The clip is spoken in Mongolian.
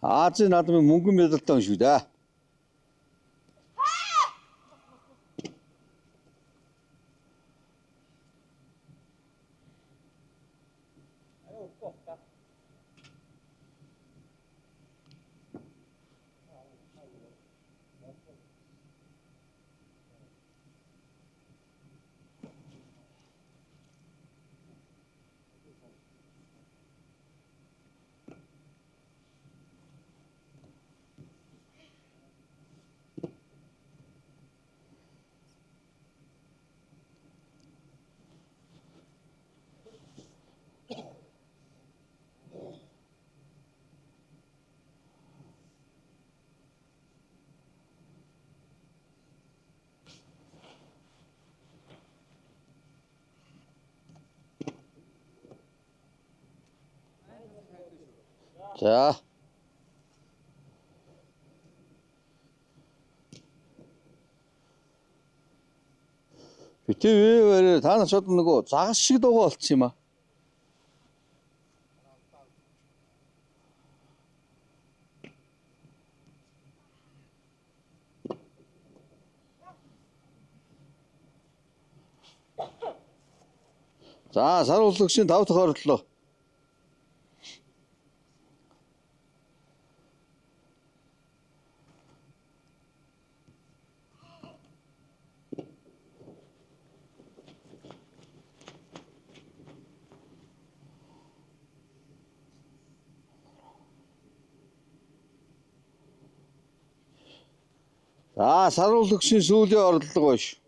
Азийн наадмын мөнгөн медальтай хүн шүү дээ. За. Битээ та нар шууд нөгөө загас шиг дуугаа болчихсон юм аа. За, сар уллагчийн 5 дахь оролдлоо. За, сар уллагчийн сүүлийн оролдлого байна.